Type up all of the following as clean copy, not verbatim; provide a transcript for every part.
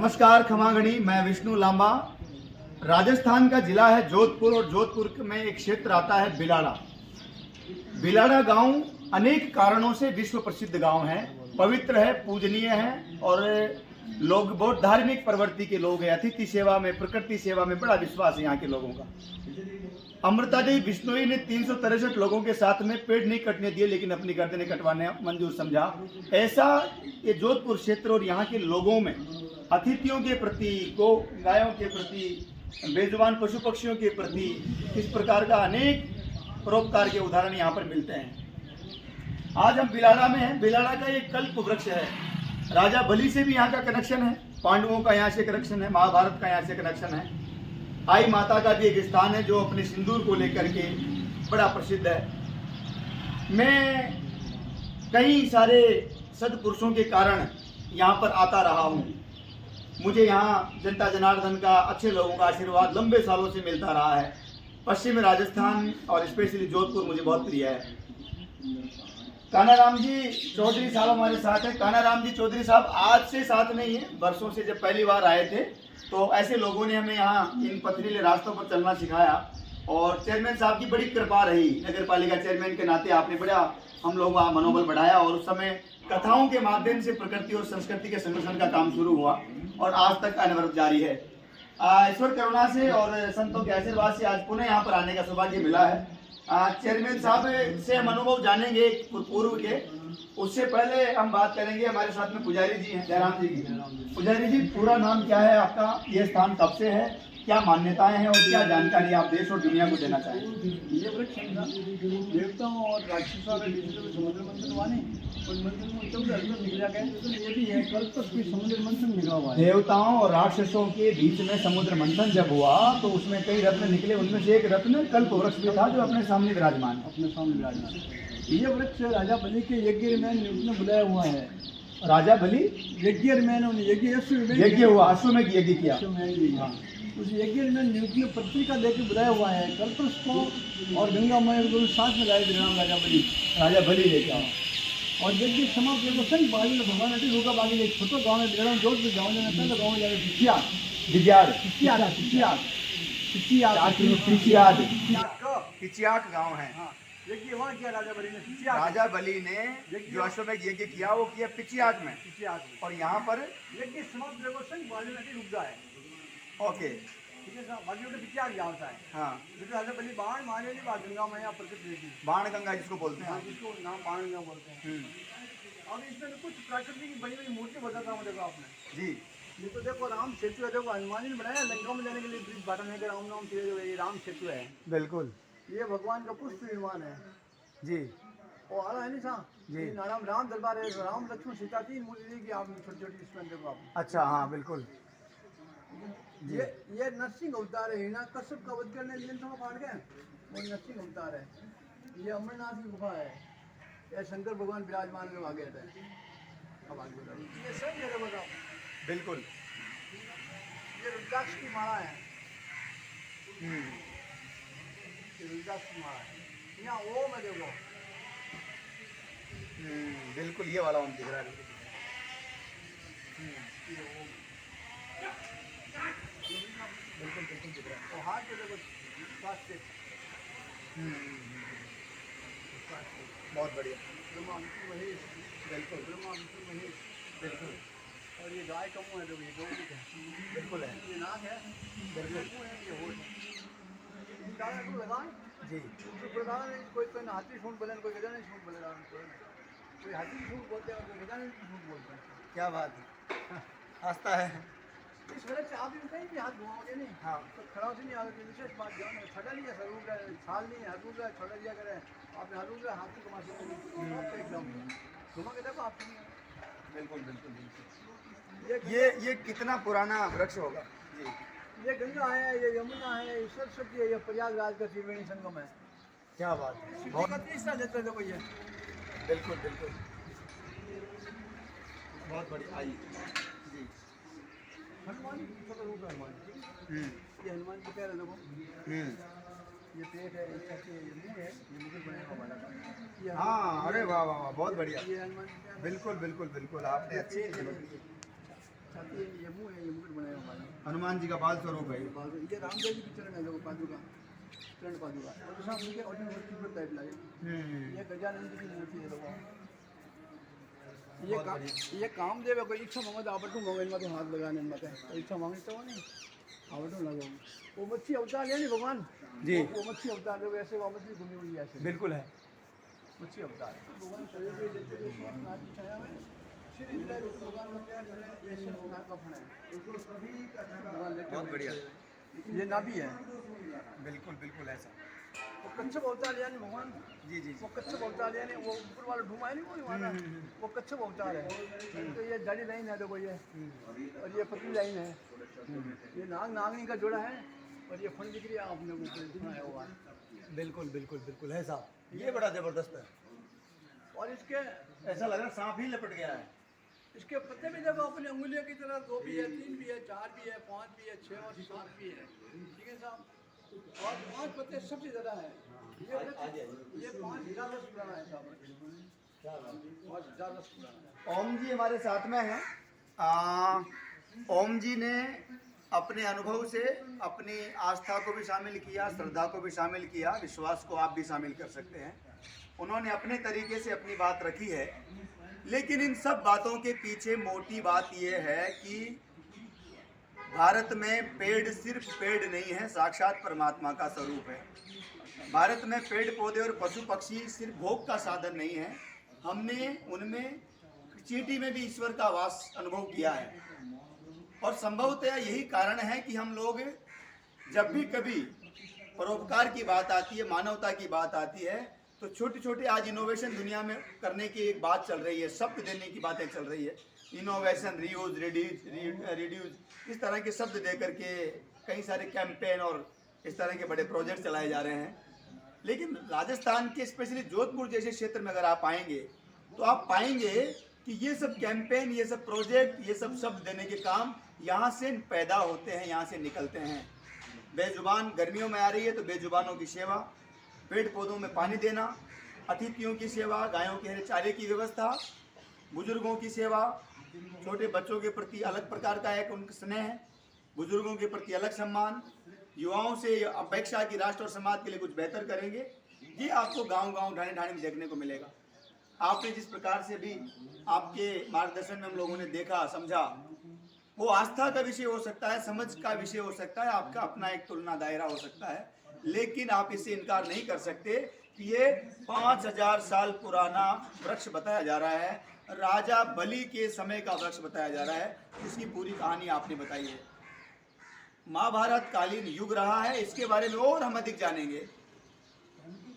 नमस्कार खमागणी, मैं विष्णु लांबा। राजस्थान का जिला है जोधपुर और जोधपुर में एक क्षेत्र आता है बिलाड़ा। बिलाड़ा गांव अनेक कारणों से विश्व प्रसिद्ध गांव है। पवित्र है, पूजनीय है और लोग बहुत धार्मिक प्रवृत्ति के लोग हैं। अतिथि सेवा में, प्रकृति सेवा में बड़ा विश्वास है यहाँ के लोगों का। अमृता देवी बिश्नोई ने 363 लोगों के साथ में पेड़ नहीं कटने दिए, लेकिन अपनी गर्दनें कटवाने मंजूर समझा। ऐसा ये जोधपुर क्षेत्र और यहाँ के लोगों में अतिथियों के प्रति, गौ गायों के प्रति, बेजुबान पशु पक्षियों के प्रति इस प्रकार का अनेक परोपकार के उदाहरण यहाँ पर मिलते हैं। आज हम बिलाड़ा में हैं। बिलाड़ा का एक कल्प वृक्ष है। राजा बलि से भी यहाँ का कनेक्शन है, पांडवों का यहाँ से कनेक्शन है, महाभारत का यहाँ से कनेक्शन है। आई माता का भी एक स्थान है जो अपने सिंदूर को लेकर के बड़ा प्रसिद्ध है। मैं कई सारे सदपुरुषों के कारण यहाँ पर आता रहा हूँ। मुझे यहाँ जनता जनार्दन का, अच्छे लोगों का आशीर्वाद लंबे सालों से मिलता रहा है। पश्चिमी राजस्थान और स्पेशली जोधपुर मुझे बहुत प्रिय है। कानाराम जी चौधरी साहब हमारे साथ हैं। कानाराम जी चौधरी साहब आज से साथ नहीं है, वर्षों से जब पहली बार आए थे तो ऐसे लोगों ने हमें यहाँ इन पथरीले रास्तों पर चलना सिखाया और चेयरमैन साहब की बड़ी कृपा रही। नगर पालिका चेयरमैन के नाते आपने बड़ा हम लोगों का मनोबल बढ़ाया और उस समय कथाओं के माध्यम से प्रकृति और संस्कृति के संरक्षण का काम शुरू हुआ और आज तक अनवरत जारी है। ईश्वर करुणा से और संतों के आशीर्वाद से आज पुनः यहाँ पर आने का सौभाग्य मिला है। चेयरमैन साहब से हम अनुभव जानेंगे पूर्व के। उससे पहले हम बात करेंगे, हमारे साथ में पुजारी जी हैं, जयराम जी की। पुजारी जी, पूरा नाम क्या है आपका? ये स्थान कब से है, क्या मान्यताएं हैं और क्या जानकारी आप देश और दुनिया को देना चाहेंगे? ये वृक्ष देवताओं और राक्षसों के बीच में समुद्र मंथन हुआ नहीं, और मंथन में एकदम से निकला गया। तो ये भी है, कल तक भी समुद्र मंथन निकला हुआ है। देवताओं और राक्षसों के बीच में समुद्र मंथन जब हुआ तो उसमें कई रत्न निकले, उनमें से एक रत्न कल्प वृक्ष भी था जो अपने सामने विराजमान। अपने सामने विराजमान ये वृक्ष राजा बलि के यज्ञ में ने बुलाया हुआ है। राजा बलि यज्ञ में यज्ञ हुआ, अश्वमेध यज्ञ किया। उस यज्ञ में नियुक्ति पत्रिका लेके बुलाया हुआ है। कल्पस को और गंगा माया को साथ में लाए विराम राजा बलि लेके आओ। और यज्ञ समाप्त हो संग बागी भगवान अटी रोका बागी एक छोटो गांव में बिगड़ा जोत में गांव जाना था। गांव में जाके पिचियाट गांव है। यज्ञ वहाँ किया राजा बलि ने जो अश्वमेध यज्ञ किया वो किया पिचियाट में। और यहाँ पर यज्ञ समाप्त हो संग बागी अटी रुक जाए। ओके, ठीक है साहब, बाकी उन्हें पिचियाट क्या होता है? हाँ, जैसे राजा बलि बाण मारे नहीं, बात गंगा मैया प्रकट हुई थी। बाण गंगा जिसको बोलते हैं, जिसको नाम बाण गंगा बोलते हैं। अब इसमें कुछ प्राकृतिक की बड़ी बड़ी मूर्ति बताता हूँ। देखो आपने जी, ये तो देखो राम सेतु है। देखो हनुमान जी ने बनाया लंका में जाने के लिए ब्रिज बाटन है। राम नाम से ये राम सेतु है। बिल्कुल। ये भगवान का पुष्प निर्माण है जी वो आ रहा है नहीं साहब जी। राम दरबार है। राम लक्ष्मण सीता तीन मूर्ति की आप छोटी छोटी इसमें देखो आप। अच्छा, हाँ बिल्कुल। ये नरसिंह अवतार है। हिरणा कश्यप का वध करने लिए काट गए, वो नरसिंह अवतार है। ये अमरनाथ की गुफा है। ये शंकर भगवान विराजमान लोग आगे रहते हैं। अब आगे बताओ, ये सही जगह बताओ। बिल्कुल। ये रुद्राक्ष की माला है। ये रुद्राक्ष की माला है। यहाँ ओम है देखो। बिल्कुल, ये वाला ओम दिख रहा है। ये ओम बिल्कुल बिल्कुल दिख रहा है। तो हाथ पे देखो स्वास्थ्य। बहुत बढ़िया। ब्रह्मा विष्णु महेश। बिल्कुल ब्रह्मा विष्णु महेश। बिल्कुल। और ये गाय का मुँह है देखो, ये गौमुख है। बिल्कुल है। ये नाक है। बिल्कुल। ये मुँह है, ये होठ है। दादा को लगाएं जी, तो प्रधान नहीं, कोई हाथी सूंड बोले, कोई गधा नहीं सूंड बोलेगा। कोई हाथी सूंड बोलते हैं और कोई गधा नहीं सूंड बोलते हैं। क्या बात है, आस्था है। इस वजह से आप भी कहीं भी हाथ घुमाओगे नहीं। हाँ, तो खड़ा से नहीं आगे विशेष बात ध्यान है। छड़ा लिया सरूर का छाल नहीं, हरूर का छड़ा लिया करे। आपने हरूर का हाथी को मार सकते एकदम घुमा के देखो आप। बिल्कुल बिल्कुल बिल्कुल। ये कितना पुराना वृक्ष होगा? जी, ये गंगा है, ये यमुना है, ये सरस्वती है, ये प्रयागराज का त्रिवेणी संगम है। क्या बात है, बहुत तीसरा लेते देखो ये। बिल्कुल बिल्कुल, बहुत बढ़िया। आइए जी। हनुमान जी का रूप है। हनुमान ये हनुमान जी पैर है देखो। ये पेट है, ये मुंह है, ये मुकुट बनेगा हमारा का। हाँ, अरे वाह वाह वाह, बहुत बढ़िया। ये हनुमान जी बिल्कुल बिल्कुल बिल्कुल, आपने अच्छी छाती है, ये मुंह है, ये मुकुट बनाया हुआ है। हनुमान जी का बाल स्वरूप है ये। ये रामदेव जी की चरण है, देखो पादुका, चरण पादुका। और साथ उनके ऑडियो मूर्ति टाइप लगे। ये गजानंद जी की मूर्ति है देखो। ये कामदेव है, कोई इच्छा मांगो तो आवटू मांगो, इनमें तो हाथ लगाने में तो इच्छा मांगते हो नहीं, आवटू लगो। वो मच्छी अवतार है नहीं भगवान जी। वो मच्छी अवतार है, वैसे वो मछली घूमी हुई है ऐसे बिल्कुल है। मच्छी अवतार भगवान शरीर में देते हुए स्वास्थ्य की छाया में श्री भगवान का प्यार है, ऐसे भगवान का फण है भगवान लेते बहुत बढ़िया। ये नाभि है। बिल्कुल बिल्कुल ऐसा। वो कच्छप अवतार यानी भगवान, जी जी। वो कच्छप अवतार यानी वो ऊपर वाला ढूमा है नहीं वो वाला, वो कच्छप अवतार है। तो ये जाली लाइन है देखो ये, और ये पतली लाइन है, ये नाग नागनी का जोड़ा है, और ये फन दिख रही है आपने ऊपर दिखाया हुआ है। बिल्कुल बिल्कुल बिल्कुल है साहब, ये बड़ा जबरदस्त है। और इसके ऐसा लग रहा है सांप ही लपट गया है। इसके पत्ते भी देखो अपनी उंगलियों की तरह, 2 भी है, 3 भी है, 4 भी है, 5 भी है, 6 और 7 भी है, ठीक है साहब। और 5 पत्ते सबसे ज़्यादा है। ये 5,000 वर्ष पुराना है साहब, 5,000 वर्ष पुराना है। ओम जी हमारे साथ में हैं। ओम जी ने अपने अनुभव से अपनी आस्था को भी शामिल किया, श्रद्धा को भी शामिल किया, विश्वास को आप भी शामिल कर सकते हैं। उन्होंने अपने तरीके से अपनी बात रखी है, लेकिन इन सब बातों के पीछे मोटी बात यह है कि भारत में पेड़ सिर्फ पेड़ नहीं है, साक्षात परमात्मा का स्वरूप है। भारत में पेड़ पौधे और पशु पक्षी सिर्फ भोग का साधन नहीं है, हमने उनमें चींटी में भी ईश्वर का वास अनुभव किया है। और संभवतः यही कारण है कि हम लोग जब भी कभी परोपकार की बात आती है, मानवता की बात आती है, तो छोटे छोटे आज इनोवेशन दुनिया में करने की एक बात चल रही है, शब्द देने की बातें चल रही है। इनोवेशन, रीयूज, रिड्यूज, इस तरह के शब्द दे करके कई सारे कैंपेन और इस तरह के बड़े प्रोजेक्ट चलाए जा रहे हैं। लेकिन राजस्थान के स्पेशली जोधपुर जैसे क्षेत्र में अगर आप आएंगे तो आप पाएंगे कि ये सब कैंपेन, ये सब प्रोजेक्ट, ये सब शब्द देने के काम यहाँ से पैदा होते हैं, यहाँ से निकलते हैं। बेजुबान गर्मियों में आ रही है तो बेजुबानों की सेवा, पेड़ पौधों में पानी देना, अतिथियों की सेवा, गायों के चारे की व्यवस्था, बुजुर्गों की सेवा, छोटे बच्चों के प्रति अलग प्रकार का एक उनका स्नेह, बुजुर्गों के प्रति अलग सम्मान, युवाओं से अपेक्षा कि राष्ट्र और समाज के लिए कुछ बेहतर करेंगे। ये आपको गांव-गांव, ढाणी-ढाणी में देखने को मिलेगा। आपने जिस प्रकार से भी आपके मार्गदर्शन में हम लोगों ने देखा, समझा, वो आस्था का विषय हो सकता है, समझ का विषय हो सकता है, आपका अपना एक तुलना दायरा हो सकता है, लेकिन आप इससे इनकार नहीं कर सकते कि ये 5000 साल पुराना वृक्ष बताया जा रहा है, राजा बलि के समय का वृक्ष बताया जा रहा है, इसकी पूरी कहानी आपने बताई है। महाभारत कालीन युग रहा है, इसके बारे में और हम अधिक जानेंगे।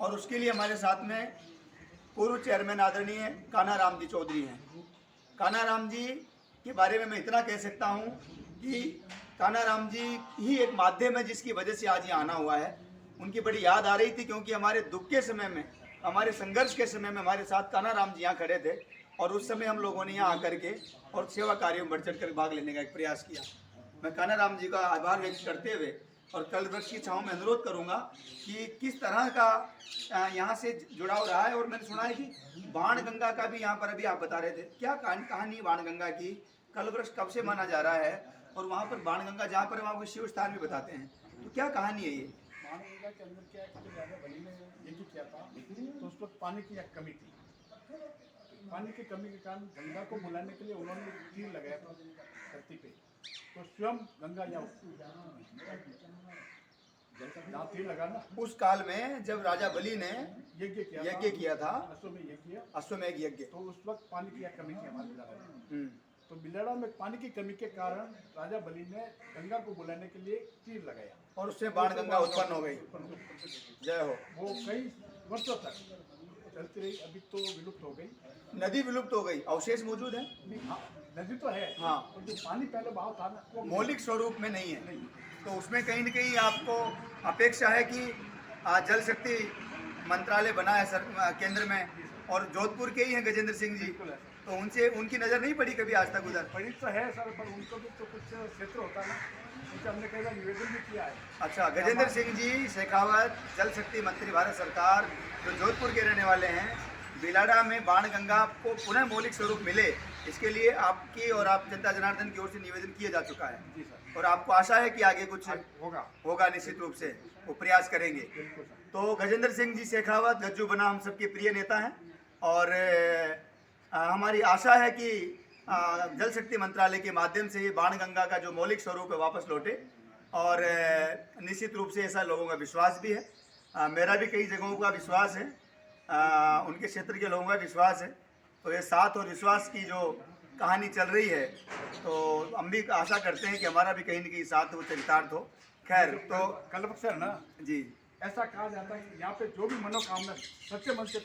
और उसके लिए हमारे साथ में पूर्व चेयरमैन आदरणीय कान्हाराम जी चौधरी हैं। कान्हाराम जी के बारे में मैं इतना कह सकता हूं कि कान्हाराम जी ही एक माध्यम है जिसकी वजह से आज ये आना हुआ है। उनकी बड़ी याद आ रही थी क्योंकि हमारे दुख के समय में, हमारे संघर्ष के समय में हमारे साथ कान्हाराम जी यहाँ खड़े थे और उस समय हम लोगों ने यहाँ आकर के और सेवा कार्यों में बढ़ चढ़ कर भाग लेने का एक प्रयास किया। मैं कान्हाराम जी का आभार व्यक्त करते हुए और कल वृक्ष की छाँव में अनुरोध करूंगा कि किस तरह का यहाँ से जुड़ाव रहा है। और मैंने सुना है कि बाणगंगा का भी यहाँ पर अभी आप बता रहे थे, क्या कहानी बाणगंगा की, कल वृक्ष कब से माना जा रहा है और वहाँ पर बाणगंगा जहाँ पर वहाँ शिव स्थान भी बताते हैं, तो क्या कहानी है ये? बाणगंगा के अंदर क्या है कि राजा बलि ने यज्ञ किया था तो उस वक्त पानी की एक कमी थी। पानी की कमी के कारण गंगा को बुलाने के लिए उन्होंने तीर लगाया था धरती पे, तो स्वयं गंगा जहाँ तीर लगाना। उस काल में जब राजा बलि ने यज्ञ किया था अश्वमेघ यज्ञ, तो उस वक्त पानी की एक कमी थी हमारे बिलाड़ा में। तो बिलाड़ा में पानी की कमी के कारण राजा बलि ने गंगा को बुलाने के लिए तीर लगाया और उससे बाणगंगा उत्पन्न हो गई। जय हो। वो कई वर्षों तक चलती रही, अभी तो विलुप्त हो गई। नदी विलुप्त हो गई, अवशेष मौजूद है? हाँ, नदी तो है, हाँ, और जो पानी पहले बहाव था ना वो मौलिक स्वरूप में नहीं है। तो उसमें कहीं न कहीं आपको अपेक्षा है कि जल शक्ति मंत्रालय बना है केंद्र में, और जोधपुर के ही हैं गजेंद्र सिंह जी, तो उनसे उनकी नज़र नहीं पड़ी कभी आज तक उधर? पड़ी तो है सर, पर उनको भी तो कुछ क्षेत्र होता है ना, उनसे हमने कई बार निवेदन भी किया है। अच्छा, गजेंद्र सिंह जी शेखावत, जल शक्ति मंत्री भारत सरकार, जो जोधपुर के रहने वाले हैं, बिलाड़ा में बाणगंगा को पुनः मौलिक स्वरूप मिले इसके लिए आपकी और आप जनता जनार्दन की ओर से निवेदन किया जा चुका है जी सर, और आपको आशा है कि आगे कुछ होगा, होगा, निश्चित रूप से वो प्रयास करेंगे। बिल्कुल सर। तो गजेंद्र सिंह जी शेखावत गज्जू बना हम सबके प्रिय नेता हैं और हमारी आशा है कि जल शक्ति मंत्रालय के माध्यम से ये बाणगंगा का जो मौलिक स्वरूप है वापस लौटे और निश्चित रूप से ऐसा लोगों का विश्वास भी है। मेरा भी कई जगहों का विश्वास है, उनके क्षेत्र के लोगों का विश्वास है। तो ये साथ और विश्वास की जो कहानी चल रही है तो हम भी आशा करते हैं कि हमारा भी कहीं न कहीं साथ वो चरितार्थ हो। खैर तो कल्पक सर ना, जी, ऐसा कहा जाता है कि यहाँ पे जो भी मनोकामना सच्चे मन से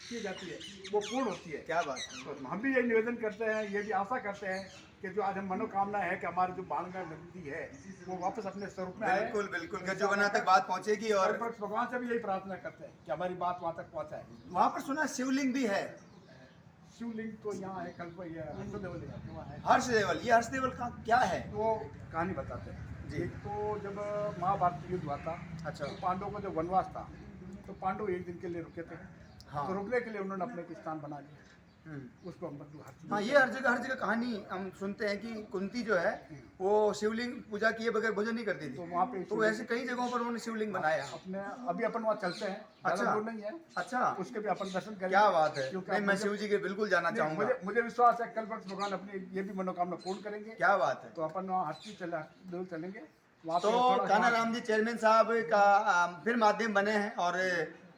की जाती है वो पूर्ण होती है। क्या बात है। तो हम भी ये निवेदन करते हैं, ये भी आशा करते हैं कि जो आज हम मनोकामना है कि हमारी जो बाणगंगा नदी है वो वापस अपने स्वरूप में आए। बिल्कुल बिल्कुल गज्जू बना तक बात पहुंचेगी और कल्पक भगवान से भी यही प्रार्थना करते हैं कि हमारी बात वहाँ तक पहुँचाए। वहाँ पर सुना शिवलिंग भी है। शिवलिंग तो यहाँ है, कल्प ये हर्षदेवल है। हर्षदेवल, ये हर्षदेवल का क्या है? वो कहानी बताते हैं जी। एक तो जब महाभारत युद्ध हुआ था, अच्छा। तो पांडवों का जो वनवास था तो पांडव एक दिन के लिए रुके थे। हाँ। तो रुकने के लिए उन्होंने अपने एक स्थान बना लिया, उसको हम बंधु हर्ष। हाँ, ये हर जगह कहानी हम सुनते हैं कि कुंती जो है वो शिवलिंग पूजा किए बगैर भोजन नहीं करती तो थी। वहाँ पे तो ऐसे कई जगहों पर उन्होंने शिवलिंग बनाया। अपने अभी अपन वहाँ चलते हैं, अच्छा। ज़्यादा दूर नहीं है, अच्छा, उसके भी अपन दर्शन करें। क्या बात है। क्योंकि नहीं, मैं मुझे- शिव जी के बिल्कुल जाना नहीं, चाहूंगा। मुझे विश्वास है कल वक्त भगवान अपनी ये भी मनोकामना पूर्ण करेंगे। क्या बात है। तो अपन वहाँ हस्ती दूर चलेंगे वहाँ पे तो थोड़ा सा- कानाराम जी चेयरमैन साहब का फिर माध्यम बने हैं और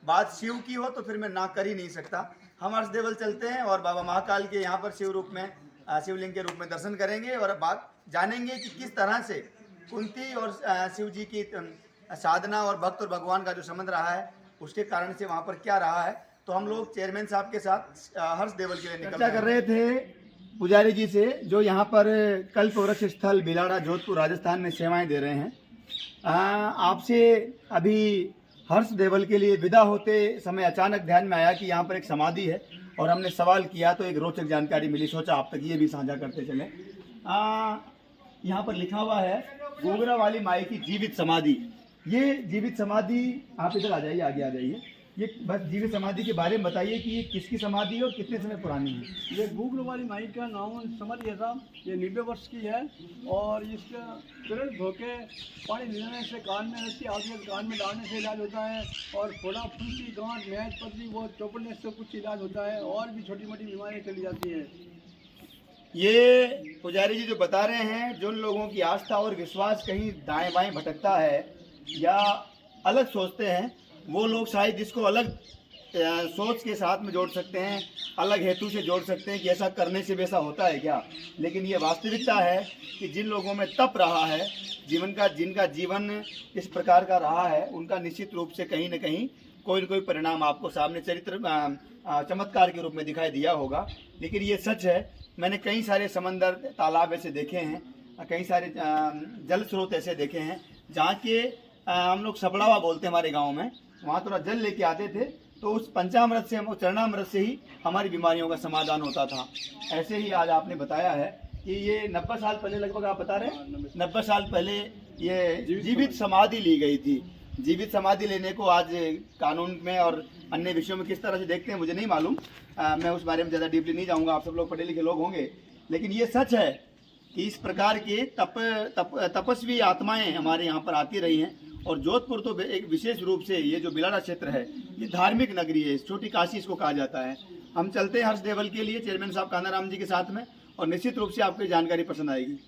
बात शिव की हो तो फिर मैं ना कर ही नहीं सकता। हम हर्षदेवल चलते हैं और बाबा महाकाल के यहाँ पर शिव रूप में शिवलिंग के रूप में दर्शन करेंगे और बात जानेंगे कि किस तरह से कुंती और शिव जी की साधना और भक्त और भगवान का जो संबंध रहा है उसके कारण से वहाँ पर क्या रहा है। तो हम लोग चेयरमैन साहब के साथ हर्षदेवल के लिए चर्चा कर रहे थे पुजारी जी से, जो यहाँ पर कल्प वृक्ष स्थल बिलाड़ा जोधपुर राजस्थान में सेवाएं दे रहे हैं। आपसे अभी हर्षदेवल के लिए विदा होते समय अचानक ध्यान में आया कि यहाँ पर एक समाधि है और हमने सवाल किया तो एक रोचक जानकारी मिली, सोचा आप तक ये भी साझा करते चले। यहाँ पर लिखा हुआ है गोगरा वाली माई की जीवित समाधि। ये जीवित समाधि, आप इधर आ जाइए, आगे आ जाइए। ये बस जीवित समाधि के बारे में बताइए कि ये किसकी समाधि है और कितने समय पुरानी है। ये गूगल वाली माई का नाम समझ गया था, ये 90 वर्ष की है और इसका तुरंत धोके पानी लेने से कान में रखती, आगे कान में डालने से इलाज होता है और फोड़ा फुंसी गांठ मैच पतली वो चौपड़ने से कुछ इलाज होता है और भी छोटी मोटी बीमारियाँ चली जाती हैं। ये पुजारी जी जो बता रहे हैं, जिन लोगों की आस्था और विश्वास कहीं दाएं बाएं भटकता है या अलग सोचते हैं, वो लोग शायद इसको अलग सोच के साथ में जोड़ सकते हैं, अलग हेतु से जोड़ सकते हैं कि ऐसा करने से वैसा होता है क्या। लेकिन ये वास्तविकता है कि जिन लोगों में तप रहा है, जिनका जीवन इस प्रकार का रहा है, उनका निश्चित रूप से कहीं न कहीं कोई न कोई परिणाम आपको सामने चमत्कार के रूप में दिखाई दिया होगा। लेकिन ये सच है, मैंने कई सारे समंदर तालाब ऐसे देखे हैं, कई सारे जल स्रोत ऐसे देखे हैं जहाँ के हम लोग सबड़ावा बोलते हैं हमारे गांव में, वहाँ थोड़ा जल लेके आते थे तो उस पंचामृत से, चरणामृत से ही हमारी बीमारियों का समाधान होता था। ऐसे ही आज आपने बताया है कि ये 90 साल पहले लगभग आप बता रहे हैं 90 साल पहले ये जीवित समाधि ली गई थी। जीवित समाधि लेने को आज कानून में और अन्य विषयों में किस तरह से देखते हैं मुझे नहीं मालूम, मैं उस बारे में ज़्यादा डीपली नहीं जाऊँगा, आप सब लोग पढ़े लिखे लोग होंगे। लेकिन ये सच है कि इस प्रकार के तपस्वी आत्माएं हमारे यहाँ पर आती रही हैं और जोधपुर तो एक विशेष रूप से ये जो बिलाड़ा क्षेत्र है ये धार्मिक नगरी है, छोटी काशी इसको कहा जाता है। हम चलते हैं हर्षदेवल के लिए चेयरमैन साहब कानाराम जी के साथ में और निश्चित रूप से आपको जानकारी पसंद आएगी।